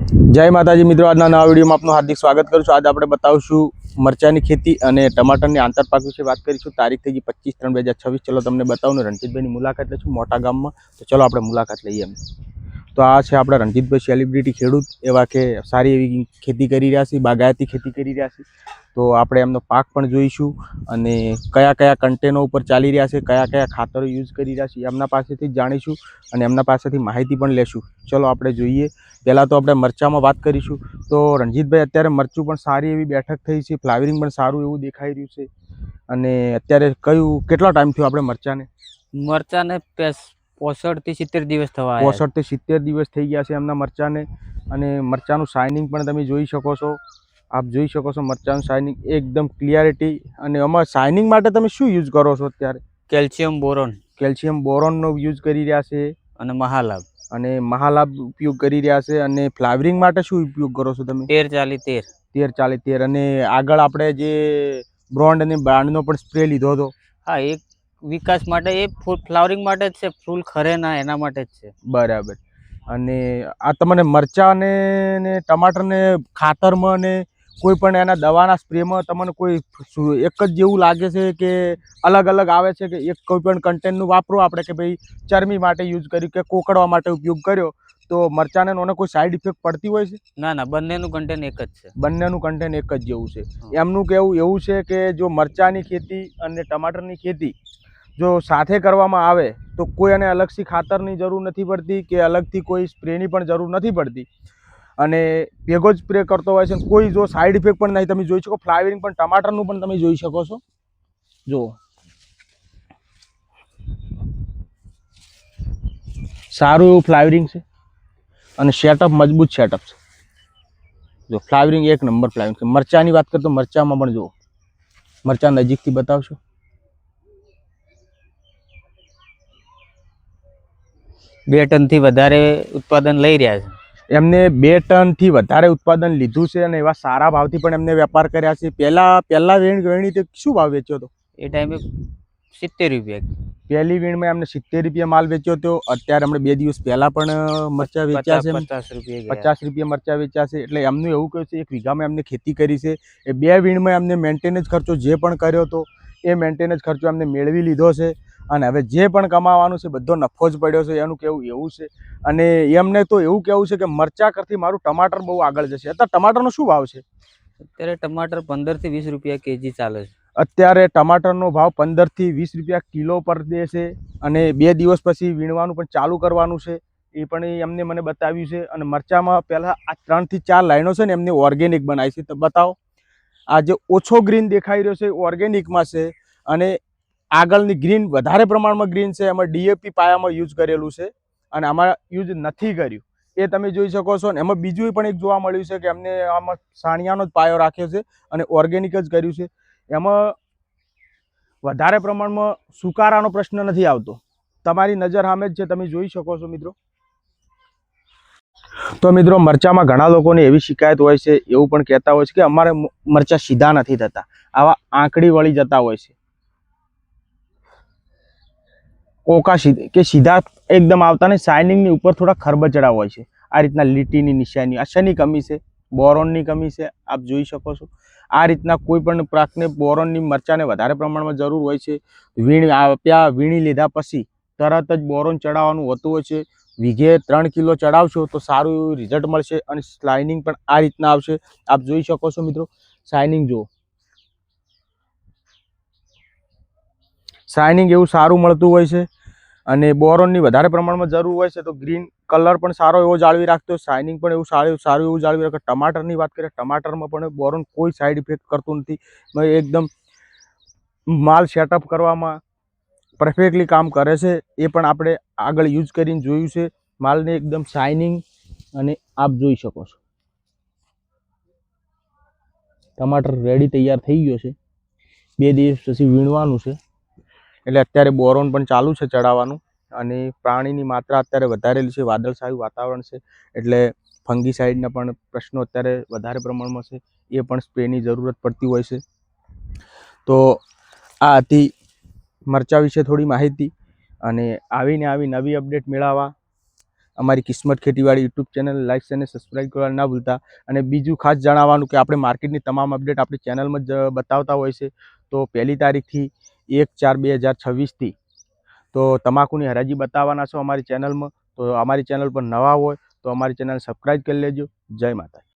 जय माताजी मित्रों, आज नवा वीडियो में आपનું हार्दिक स्वागत करूँ। आज આપણે બતાવશું મરચાની ખેતી અને ટમાટરની આંતરપાક વિશે વાત કરીશું। તારીખ થઈ ગઈ 25/3/2026। ચલો તમને બતાવું રણજીતભાઈની મુલાકાત લઈશું મોટા ગામમાં। તો ચલો આપણે મુલાકાત લઈએ એમ। તો આ છે આપણા રણજીતભાઈ, સેલિબ્રિટી ખેડૂત એવા કે સારી એવી ખેતી કરી રહ્યા છે, બાગાયતી ખેતી કરી રહ્યા છે। તો આપણે એમનો પાક પણ જોઈશું અને કયા કયા કન્ટેનો ઉપર ચાલી રહ્યા છે, કયા કયા ખાતરો યુઝ કરી રહ્યા છે એમના પાસેથી જાણીશું અને એમના પાસેથી માહિતી પણ લેશું। ચલો આપણે જોઈએ। પહેલાં તો આપણે મરચામાં વાત કરીશું। તો રણજીતભાઈ, અત્યારે મરચું પણ સારી એવી બેઠક થઈ છે, ફ્લાવરિંગ પણ સારું એવું દેખાઈ રહ્યું છે અને અત્યારે કેટલો ટાઈમ થયો આપણે મરચાને 65 થી 70 દિવસ થવા આવ્યા 65 થી 70 દિવસ થઈ ગયા છે એમના મરચાને। અને મરચાનું શાઇનિંગ પણ તમે જોઈ શકો છો। આપ જોઈ શકો છો મરચાનું શાઇનિંગ એકદમ ક્લિયરિટી। અને આમાં શાઇનિંગ માટે તમે શું યુઝ કરો છો અત્યારે? કેલ્શિયમ બોરોનનો યુઝ કરી રહ્યા છે અને મહાલાભ અને મહાલાભ ઉપયોગ કરી રહ્યા છે। અને ફ્લાવરિંગ માટે શું ઉપયોગ કરો છો તમે? 13 અને આગળ આપણે જે બ્રોન્ડ અને બ્રાન્ડનો પણ સ્પ્રે લીધો હતો? હા, એક વિકાસ માટે, એ ફ્લાવરિંગ માટે જ છે, ફૂલ ખરે ના એના માટે જ છે। બરાબર। અને આ તમને મરચાં ને ટમાટરને ખાતરમાં ને કોઈ પણ એના દવાના સ્પ્રેમાં તમને કોઈ એક જ જેવું લાગે છે કે અલગ અલગ આવે છે? કે એક કોઈ પણ કન્ટેનનું વાપરો આપણે કે ભાઈ ચરમી માટે યુઝ કર્યું કે કોકડવા માટે ઉપયોગ કર્યો તો મરચાંને ઓને કોઈ સાઈડ ઇફેક્ટ પડતી હોય છે? ના, બંનેનું કન્ટેન એક જ છે। બંનેનું કન્ટેન એક જ જેવું છે। એમનું કહેવું એવું છે કે જો મરચાંની ખેતી અને ટમાટરની ખેતી જો સાથે કરવામાં આવે તો કોઈ એને અલગથી ખાતરની જરૂર નથી પડતી કે અલગથી કોઈ સ્પ્રેની પણ જરૂર નથી પડતી અને ભેગો જ સ્પ્રે કરતો હોય છે। કોઈ જો સાઈડ ઇફેક્ટ પણ નહીં, તમે જોઈ શકો ફ્લાવરિંગ પણ ટમાટરનું પણ તમે જોઈ શકો છો। જો સારું એવું ફ્લાવરિંગ છે અને સેટઅપ મજબૂત સેટઅપ છે। જો ફ્લાવરિંગ એક નંબર ફ્લાવરિંગ છે। મરચાની વાત કરીએ તો મરચામાં પણ જુઓ, મરચાં નજીકથી બતાવશો? 2 ટનથી વધારે ઉત્પાદન લઈ રહ્યા છે। એમને 2 ટનથી વધારે ઉત્પાદન લીધું છે અને એવા સારા ભાવથી પણ એમને વેપાર કર્યા છે। પહેલા વેણી તે શું ભાવ વેચ્યો હતો? એ ટાઈમે 70 રૂપિયા પહેલી વીણમાં એમને 70 રૂપિયા માલ વેચ્યો હતો। અત્યારે હમણાં 2 દિવસ પહેલા પણ મરચાં વેચ્યા છે, 50 રૂપિયા મરચાં વેચ્યા છે। એટલે એમનું એવું કહ્યું છે 1 વીઘામાં એમને ખેતી કરી છે એ 2 વીણમાં એમને મેન્ટેનન્સ ખર્ચો જે પણ કર્યો હતો એ મેન્ટેનન્સ ખર્ચો એમને મેળવી લીધો છે અને હવે જે પણ કમાવાનું છે બધો નફો જ પડ્યો છે, એનું કહેવું એવું છે। અને એમને તો એવું કહેવું છે કે મરચાં કરતી મારું ટમાટર બહુ આગળ જશે। અત્યારે ટમાટરનો શું ભાવ છે? અત્યારે ટમાટર 15 થી 20 રૂપિયા કેજી ચાલે છે। અત્યારે ટમાટરનો ભાવ 15 થી 20 રૂપિયા કિલો પર દે છે અને 2 દિવસ પછી વીણવાનું પણ ચાલુ કરવાનું છે, એ પણ એમને મને બતાવ્યું છે। અને મરચામાં પહેલાં આ 3 થી 4 લાઈનો છે ને એમને ઓર્ગેનિક બનાવી છે। તો બતાવો, આ જે ઓછો ગ્રીન દેખાઈ રહ્યો છે ઓર્ગેનિકમાં છે અને આગળની ગ્રીન વધારે પ્રમાણમાં ગ્રીન છે, એમાં ડીએપી પાયામાં યુઝ કરેલું છે અને આમાં યુઝ નથી કર્યું, એ તમે જોઈ શકો છો। ને એમાં બીજું પણ એક જોવા મળ્યું છે કે એમને આમાં સાણિયાનો જ પાયો રાખ્યો છે અને ઓર્ગેનિક જ કર્યું છે। એમાં વધારે પ્રમાણમાં સુકારાનો પ્રશ્ન નથી આવતો, તમારી નજર સામે જ છે, તમે જોઈ શકો છો મિત્રો। તો મિત્રો, મરચામાં ઘણા લોકોને એવી શિકાયત હોય છે, એવું પણ કહેતા હોય છે કે અમારે મરચા સીધા નથી થતા, આવા આંકડી વળી જતા હોય છે, ઓકા સીધા એકદમ આવતા ને શાઇનિંગની ઉપર થોડા ખરબચડા હોય છે। આ રીતના લીટીની નિશાની, આ શેની કમી છે? બોરોનની કમી છે। આપ જોઈ શકો છો આ રીતના કોઈ પણ પાકને બોરોનની મરચાને વધારે પ્રમાણમાં જરૂર હોય છે। વીણી લીધા પછી તરત જ બોરોન ચડાવવાનું હોતું હોય છે। વીઘે 3 કિલો ચડાવશો તો સારું એવું રિઝલ્ટ મળશે અને શાઇનિંગ પણ આ રીતના આવશે। આપ જોઈ શકો છો મિત્રો, શાઇનિંગ જુઓ, શાઇનિંગ એવું સારું મળતું હોય છે અને બોરોનની વધારે પ્રમાણમાં જરૂર હોય છે તો ગ્રીન કલર પણ સારો એવો જાળવી રાખતો, શાઇનિંગ પણ એવું સારું એવું જાળવી રાખે। ટમાટરની વાત કરીએ, ટમાટરમાં પણ બોરોન કોઈ સાઈડ ઇફેક્ટ કરતું નથી, એકદમ માલ સેટઅપ કરવામાં પરફેક્ટલી કામ કરે છે। એ પણ આપણે આગળ યુઝ કરીને જોયું છે, માલને એકદમ શાઇનિંગ અને આપ જોઈ શકો છો ટમાટર રેડી તૈયાર થઈ ગયો છે। 2 દિવસ પછી વીણવાનું છે એટલે અત્યારે બોરોન પણ ચાલુ છે ચડાવવાનું અને પાણીની માત્રા અત્યારે વધારેલી છે, વાદળછાયું વાતાવરણ છે એટલે ફંગીસાઇડના પણ પ્રશ્નો અત્યારે વધારે પ્રમાણમાં છે, એ પણ સ્પ્રેની જરૂરત પડતી હોય છે। તો આ હતી મરચાં વિશે થોડી માહિતી અને આવી નવી અપડેટ મેળવવા અમારી કિસ્મત ખેતીવાડી યુટ્યુબ ચેનલ લાઈક અને સબસ્ક્રાઈબ કરવા ના ભૂલતા. અને બીજું ખાસ જણાવવાનું કે આપણે માર્કેટની તમામ અપડેટ આપણી ચેનલમાં જ બતાવતા હોય છે. તો 1 તારીખથી 1/4/2026થી તો તમાકુની હરાજી બતાવવાના છો અમારી ચેનલમાં. તો અમારી ચેનલ પર નવા હોય તો અમારી ચેનલ સબસ્ક્રાઈબ કરી લેજો. જય માતા.